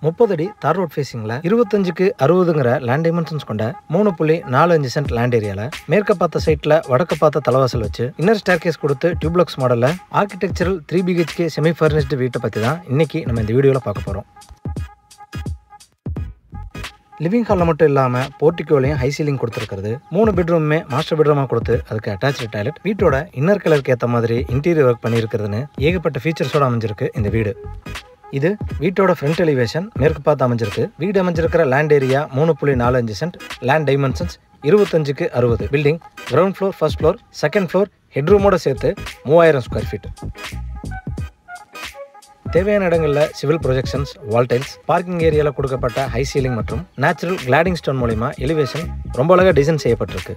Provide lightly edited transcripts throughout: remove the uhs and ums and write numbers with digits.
30 அடி தார் road ஃபேசிங்ல 25க்கு 60ங்கிற land dimensions கொண்ட 3.45 சென்ட் லேண்ட் ஏரியால மேற்க பார்த்த சைட்ல வடக்க பார்த்த தலைவாசல் வச்சு இன்னர் ஸ்டேர்கேஸ் கொடுத்து டியூப்ளக்ஸ் மாடல்ல ஆர்கிடெக்சரல் 3 BHK செமி ஃபர்னிஷ்டு வீட்டை பத்தி தான் இன்னைக்கு நம்ம இந்த வீடியோல பார்க்க போறோம். லிவிங் ஹாலில் மட்டும் இல்லாமல் போர்ட்டிகோலையும் ஹை சீலிங் கொடுத்துருக்கிறது. 3 பெட்ரூமே மாஸ்டர் பெட்ரூமாக கொடுத்து அதுக்கு அட்டாச்சு டாய்லெட், வீட்டோட இன்னர் கலருக்கு ஏற்ற மாதிரி இன்டீரியர் ஒர்க் பண்ணியிருக்கிறதுன்னு ஏகப்பட்ட ஃபீச்சர்ஸோட அமைஞ்சிருக்கு இந்த வீடு. இது வீட்டோட ஃப்ரண்ட் எலிவேஷன் மேற்கு பார்த்து அமைஞ்சிருக்கு. வீடு அமைஞ்சிருக்கிற land area 3.45 cent, land dimensions 25க்கு 60. Building ground floor, first floor, second floor, ஹெட்ரூமோட சேர்த்து 3000 ஸ்கொயர் ஃபீட். தேவையான இடங்களில் civil projections, wall tiles, parking ஏரியாவில் கொடுக்கப்பட்ட ஹை சீலிங் மற்றும் நேச்சுரல் கிளாடிங் ஸ்டோன் மூலிமா எலிவேஷன் ரொம்ப அழகாக டிசைன் செய்யப்பட்டிருக்கு.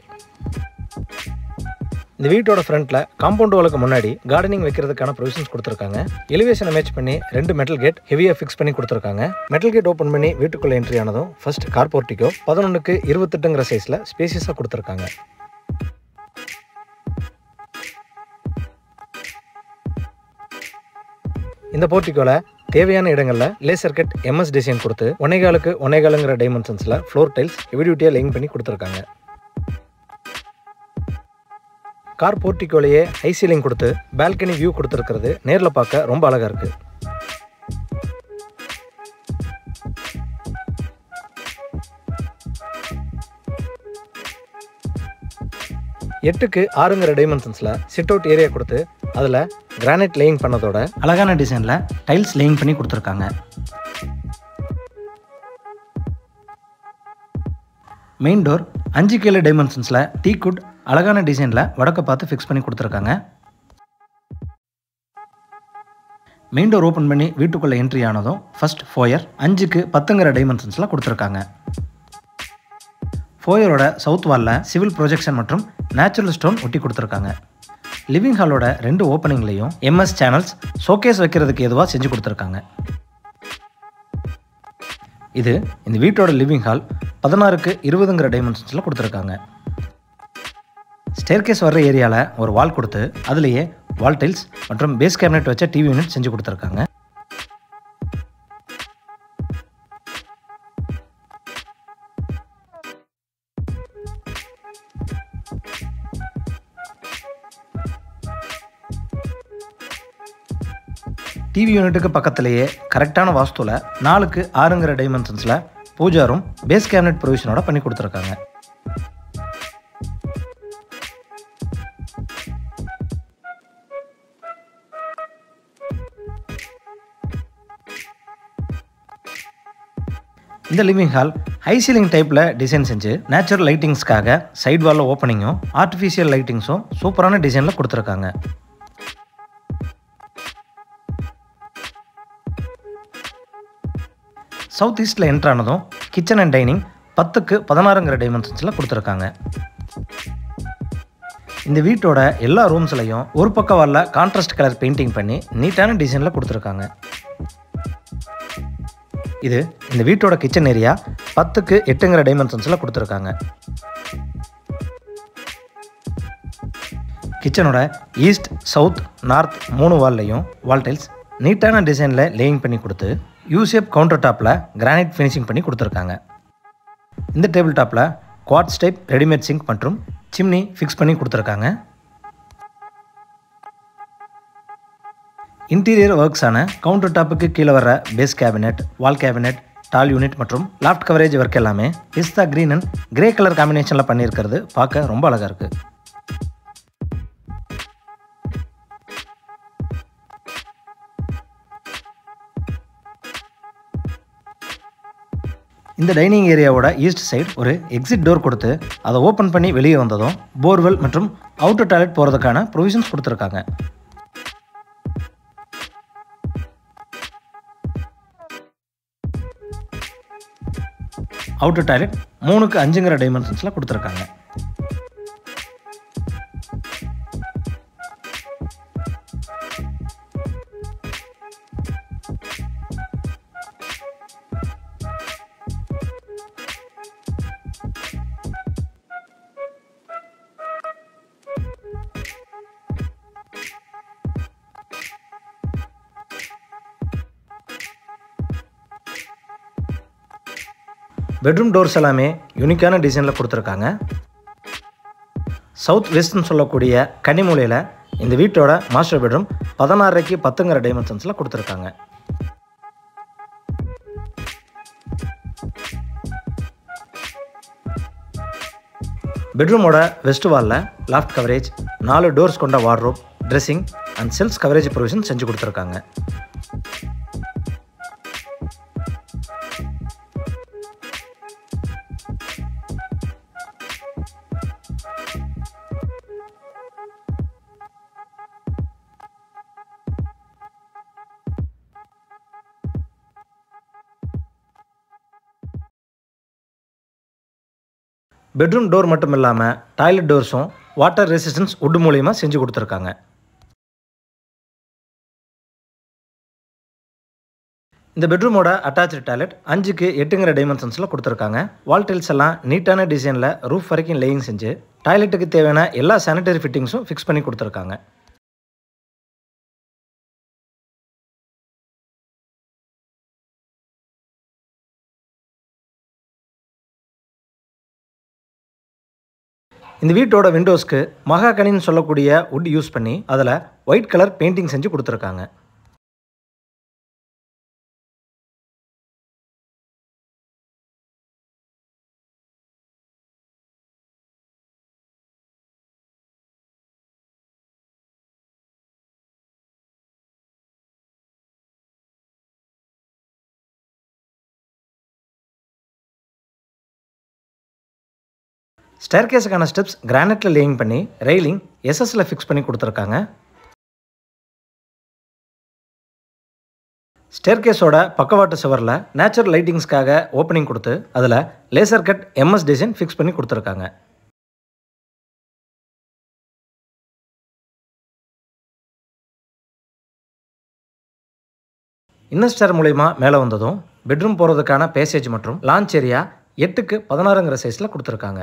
இந்த வீட்டோட ஃப்ரண்ட்ல காம்பவுண்ட் வாலுக்கு முன்னாடி கார்டனிங் வைக்கிறதுக்கான ப்ரொவிஷன்ஸ் கொடுத்துருக்காங்க. எலிவேஷனை மேட்ச் பண்ணி 2 மெட்டல் கேட் ஹெவியாக ஃபிக்ஸ் பண்ணி கொடுத்துருக்காங்க. மெட்டல் கேட் ஓப்பன் பண்ணி வீட்டுக்குள்ள என்ட்ரி ஆனதும் ஃபர்ஸ்ட் கார் போர்ட்டிகோ 11க்கு 28ங்கிற சைஸ்ல ஸ்பேசியஸாக கொடுத்துருக்காங்க. இந்த போர்ட்டிகோல தேவையான இடங்கள்ல லேசர் கட் MS டிசைன் கொடுத்து 1.25க்கு 1.25ங்கிற டைமென்ஷன்ஸ்ல ஃப்ளோர் டைல்ஸ் ஹெவி டியூட்டியா லேயிங் பண்ணி கொடுத்துருக்காங்க. கார் போர்ட்டிகோலையே ஹை சீலிங் கொடுத்து பால்கனி வியூ கொடுத்துருக்கிறது நேரில் பார்க்க ரொம்ப அழகா இருக்கு. எட்டுக்கு 6ங்கிற டைமென்ஷன்ஸ்ல சிட் அவுட் ஏரியா கொடுத்து அதுல கிரானைட் லேயிங் பண்ணதோட அழகான டிசைன்ல டைல்ஸ் லேயிங் பண்ணி கொடுத்துருக்காங்க. மெயின் டோர் 5 டைமென்ஷன்ஸ்ல டீக்குட் அழகான டிசைன்ல வடக்க பார்த்து ஃபிக்ஸ் பண்ணி கொடுத்துருக்காங்க. மெயின் டோர் ஓப்பன் பண்ணி வீட்டுக்குள்ள என்ட்ரி ஆனதும் ஃபர்ஸ்ட் ஃபோயர் 5க்கு 10ங்கிற டைமென்ஷன்ஸ்ல கொடுத்துருக்காங்க. ஃபோயரோட சவுத் வால்ல சிவில் ப்ரொஜெக்ஷன் மற்றும் நேச்சுரல் ஸ்டோன் ஒட்டி கொடுத்துருக்காங்க. லிவிங் ஹாலோட 2 ஓப்பனிங்லையும் MS சேனல்ஸ் ஷோகேஸ் வைக்கிறதுக்கு ஏதுவாக செஞ்சு கொடுத்துருக்காங்க. இது இந்த வீட்டோட லிவிங் ஹால் 16க்கு 20ங்கிற டைமென்ஷன்ஸ்ல கொடுத்துருக்காங்க. ஸ்டேர்கேஸ் வர்ற ஏரியாவில் ஒரு வால் கொடுத்து அதுலேயே வால் டைல்ஸ் மற்றும் பேஸ் கேபினெட் வச்ச டிவி யூனிட் செஞ்சு கொடுத்துருக்காங்க. டிவி யூனிட்டுக்கு பக்கத்திலேயே கரெக்டான வாஸ்துல 4க்கு 6ங்கிற டைமென்ஷன்ஸ்ல பூஜா ரூம் பேஸ் கேபினெட் ப்ரொவிஷனோட பண்ணி கொடுத்துருக்காங்க. இந்த லிவிங் ஹால் ஹை சீலிங் டைப்பில் டிசைன் செஞ்சு நேச்சுரல் லைட்டிங்ஸ்க்காக சைட் வாலில் ஓப்பனிங்கும் ஆர்டிஃபிஷியல் லைட்டிங்ஸும் சூப்பரான டிசைனில் கொடுத்துருக்காங்க. சவுத் ஈஸ்டில் என்ட்ரானதும் கிச்சன் அண்ட் டைனிங் 10க்கு 16ங்கிற டைமென்ஷன்ஸில் கொடுத்துருக்காங்க. இந்த வீட்டோட எல்லா ரூம்ஸ்லையும் ஒரு பக்க வாலில் கான்ட்ராஸ்ட் கலர் பெயிண்டிங் பண்ணி நீட்டான டிசைனில் கொடுத்துருக்காங்க. இது இந்த வீட்டோட கிச்சன் ஏரியா 10க்கு 8ங்கிற டைமென்ஷன்ஸ்ல கொடுத்துருக்காங்க. கிச்சனோட ஈஸ்ட், சவுத், நார்த் 3 வால்லையும் வால் டைல்ஸ் நீட்டான டிசைனில் லேயிங் பண்ணி கொடுத்து யூஷேப் கவுண்டர் டாப்பில் கிரானைட் ஃபினிஷிங் பண்ணி கொடுத்துருக்காங்க. இந்த டேபிள் டாப்பில் குவார்ட்ஸ் டைப் ரெடிமேட் சிங்க் மற்றும் சிம்னி ஃபிக்ஸ் பண்ணி கொடுத்துருக்காங்க. இன்டீரியர் ஒர்க்ஸான கவுண்டர் டாப்புக்கு கீழே வர base cabinet, wall cabinet, tall unit மற்றும் லாஃப்ட் கவரேஜ் ஒர்க் எல்லாமே பிஸ்தா கிரீன் அண்ட் கிரே கலர் காம்பினேஷனில் பண்ணியிருக்கிறது பார்க்க ரொம்ப அழகாக இருக்கு. இந்த டைனிங் ஏரியாவோட ஈஸ்ட் சைடு ஒரு எக்ஸிட் டோர் கொடுத்து அதை ஓப்பன் பண்ணி வெளியே வந்ததும் போர்வெல் மற்றும் அவுட்டர் டாய்லெட் போகிறதுக்கான ப்ரொவிஷன்ஸ் கொடுத்துருக்காங்க. அவுட்டர் டாய்லெட் 3க்கு 5ங்கிற டைமென்ஷன்ஸில் கொடுத்துருக்காங்க. பெட்ரூம் டோர்ஸ் எல்லாமே யூனிக்கான டிசைனில் கொடுத்துருக்காங்க. சவுத் வெஸ்ட்னு சொல்லக்கூடிய கன்னிமூலையில் இந்த வீட்டோட மாஸ்டர் பெட்ரூம் 16:10 10ங்கிற டைமென்ஷன்ஸில் கொடுத்துருக்காங்க. பெட்ரூமோட வெஸ்ட் வாலில் லாஃப்ட் கவரேஜ், 4 டோர்ஸ் கொண்ட wardrobe, dressing and self coverage provision செஞ்சு கொடுத்துருக்காங்க. பெட்ரூம் டோர் மட்டும் இல்லாமல் டாய்லெட் டோர்ஸும் வாட்டர் ரெசிஸ்டன்ஸ் வுட் மூலியமாக செஞ்சு கொடுத்துருக்காங்க. இந்த பெட்ரூமோட அட்டாச்சு டாய்லெட் 5:8ங்கிற டைமென்ஷன்ஸில் கொடுத்துருக்காங்க. வால் டைல்ஸ் எல்லாம் நீட்டான டிசைனில் ரூஃப் வரைக்கும் லேயிங் செஞ்சு டாய்லெட்டுக்கு தேவையான எல்லா சானிடரி ஃபிட்டிங்ஸும் ஃபிக்ஸ் பண்ணி கொடுத்துருக்காங்க. இந்த வீட்டோட விண்டோஸ்க்கு மகாகனின்னு சொல்லக்கூடிய வுட் யூஸ் பண்ணி அதில் ஒயிட் கலர் பெயிண்டிங் செஞ்சு கொடுத்துருக்காங்க. ஸ்டேர்கேஸுக்கான ஸ்டெப்ஸ் கிரானைட்டில் லேயிங் பண்ணி ரெயிலிங் எஸ்எஸ்ல ஃபிக்ஸ் பண்ணி கொடுத்துருக்காங்க. ஸ்டேர்கேஸோட பக்கவாட்டு சுவரில் நேச்சுரல் லைட்டிங்ஸ்க்காக ஓப்பனிங் கொடுத்து அதில் laser cut MS design fix பண்ணி கொடுத்துருக்காங்க. இன்னர் ஸ்டேர் மூலயமா மேலே வந்ததும் பெட்ரூம் போகிறதுக்கான பேசேஜ் மற்றும் லான்ச் ஏரியா 8:16ங்கிற சைஸில் கொடுத்துருக்காங்க.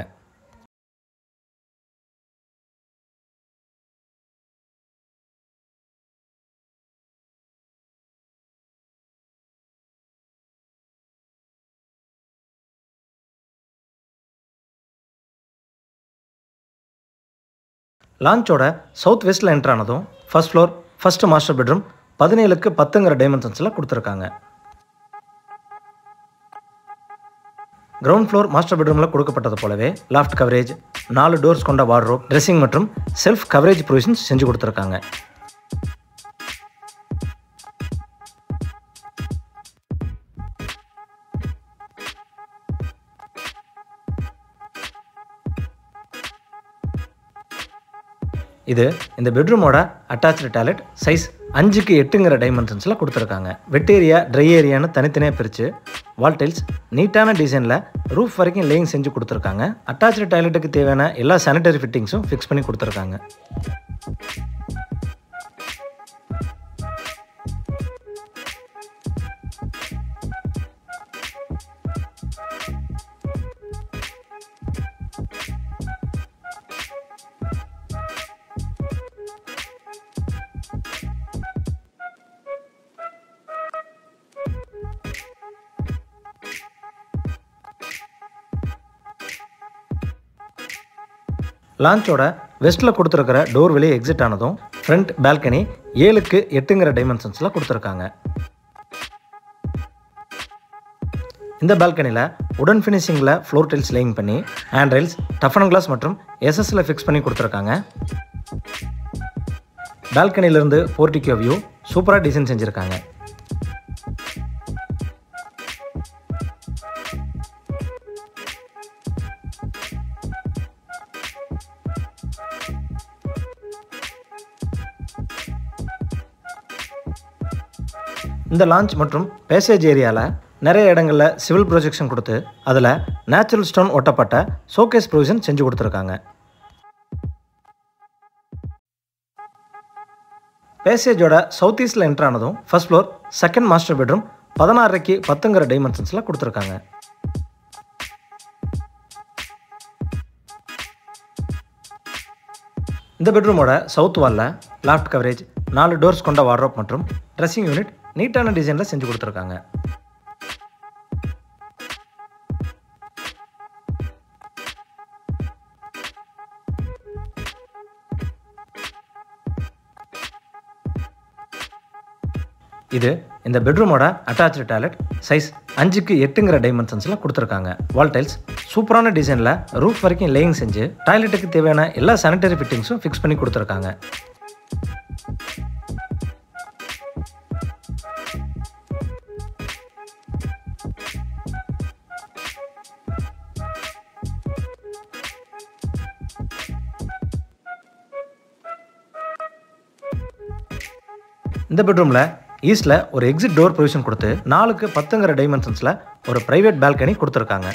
லான்ச்சோட சவுத் வெஸ்ட்டில் என்ட்ரு ஆனதும் first floor first master bedroom 17:10ங்கிற டைமென்ஷன்ஸில் கொடுத்துருக்காங்க. கிரவுண்ட் ஃப்ளோர் மாஸ்டர் பெட்ரூமில் கொடுக்கப்பட்டது போலவே லாஃப்ட் கவரேஜ், 4 டோர்ஸ் கொண்ட வார்ட்ரோப், ட்ரெஸ்ஸிங் மற்றும் செல்ஃப் கவரேஜ் ப்ரொவிஷன்ஸ் செஞ்சு கொடுத்துருக்காங்க. இது இந்த பெட்ரூமோட அட்டாச்சு டாய்லெட் சைஸ் 5:8ங்கிற டைமென்ஷன்ஸில் கொடுத்துருக்காங்க. வெட் ஏரியா, ட்ரை ஏரியான்னு தனித்தனியாக பிரித்து வால் டைல்ஸ் நீட்டான டிசைனில் ரூஃப் வரைக்கும் லேயிங் செஞ்சு கொடுத்துருக்காங்க. அட்டாச்சு டாய்லெட்டுக்கு தேவையான எல்லா சானிடரி ஃபிட்டிங்ஸும் ஃபிக்ஸ் பண்ணி கொடுத்துருக்காங்க. லான்ச்சோட வெஸ்ட்டில் கொடுத்துருக்கிற டோர் வெளியே எக்ஸிட் ஆனதும் ஃப்ரண்ட் பால்கனி 7:8ங்கிற டைமென்ஷன்ஸில் கொடுத்துருக்காங்க. இந்த பால்கனியில் உடன் ஃபினிஷிங்கில் ஃப்ளோர் டைல்ஸ் லேயிங் பண்ணி ஹேண்ட் ரைல்ஸ், டஃபன் கிளாஸ் மற்றும் எஸ்எஸ்ல ஃபிக்ஸ் பண்ணி கொடுத்துருக்காங்க. பால்கனியிலிருந்து போர்ட்டிகோ வியூ சூப்பராக டிசைன் செஞ்சுருக்காங்க. இந்த லான்ச் மற்றும் பேசேஜ் ஏரியாவில் நிறைய இடங்களில் சிவில் ப்ரொஜெக்ஷன் கொடுத்து அதில் நேச்சுரல் ஸ்டோன் ஒட்டப்பட்ட ஷோகேஸ் ப்ரொவிஷன் செஞ்சு கொடுத்துருக்காங்க. பேசேஜோட சவுத் ஈஸ்டில் என்ட்ரு ஆனதும் first floor second master bedroom 16:10ங்கிற டைமென்ஷன்ஸில் கொடுத்துருக்காங்க. இந்த பெட்ரூமோட சவுத் வாலில் லாஃப்ட் கவரேஜ், 4 டோர்ஸ் கொண்ட வார்ட்ரோப் மற்றும் ட்ரெஸ்ஸிங் யூனிட் நீட்டான டிசைனில் செஞ்சு கொடுத்துருக்காங்க. இது இந்த பெட்ரூமோட அட்டாச்சு டாய்லெட். சைஸ் 5x8ங்கிற டைமென்ஷன்ஸில் கொடுத்துருக்காங்க. வால் டைல்ஸ் சூப்பரான டிசைனில் ரூஃப் வரைக்கும் லேயிங் செஞ்சு டாய்லெட்டுக்கு தேவையான எல்லா சானிட்டரி ஃபிட்டிங்ஸும் ஃபிக்ஸ் பண்ணி கொடுத்துருக்காங்க. இந்த பெட்ரூமில் ஈஸ்டில் ஒரு எக்ஸிட் டோர் ப்ரொவிஷன் கொடுத்து 4x10ங்கிற டைமென்ஷன்ஸில் ஒரு ப்ரைவேட் பால்கனி கொடுத்துருக்காங்க.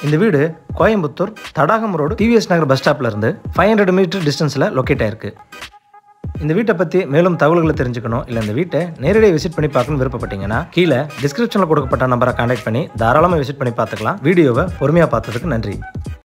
இந்த வீடு கோயம்புத்தூர் தடாகம் ரோடு டிவிஎஸ் நகர் பஸ் ஸ்டாப்ல இருந்து 500 மீட்டர் டிஸ்டன்ஸில் லொக்கேட் ஆயிருக்கு. இந்த வீட்டை பற்றி மேலும் தகவல்களை தெரிஞ்சுக்கணும், இல்லை இந்த வீட்டை நேரடியாக விசிட் பண்ணி பார்க்கணும்னு விருப்பப்பட்டீங்கன்னா கீழே டிஸ்கிரிப்ஷனில் கொடுக்கப்பட்ட நம்பரை கான்டாக்ட் பண்ணி தாராளமாக விசிட் பண்ணி பார்த்துக்கலாம். வீடியோவை பொறுமையாக பார்த்ததுக்கு நன்றி.